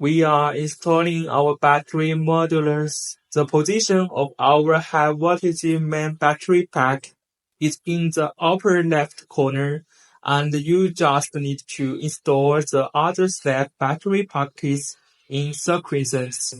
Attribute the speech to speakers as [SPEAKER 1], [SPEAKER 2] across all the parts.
[SPEAKER 1] We are installing our battery modulars. The position of our high-voltage main battery pack is in the upper left corner, and you just need to install the other set battery packets in sequence.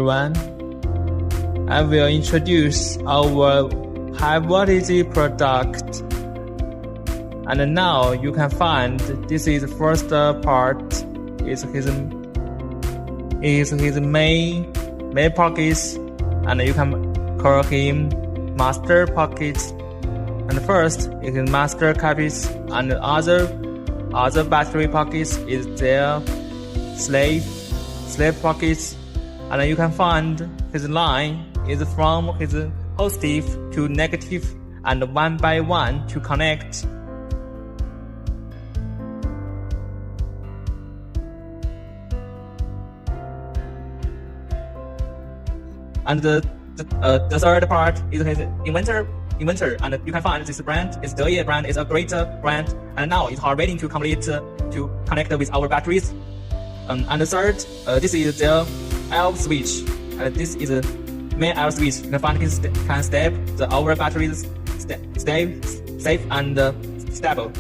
[SPEAKER 2] everyone.
[SPEAKER 1] I will introduce our high voltage product. And now you can find this is the first part is his main pockets, and you can call him master pockets. And first is his master pockets, and the other battery pockets is their slave pockets. And you can find his line is from his positive to negative, and one by one to connect. And the third part is his inventor, and you can find this brand is DEYE brand is a great brand, and now it's already to complete to connect with our batteries. And the third, this is the L switch, and this is a main L switch. You can find can step our batteries safe and stable.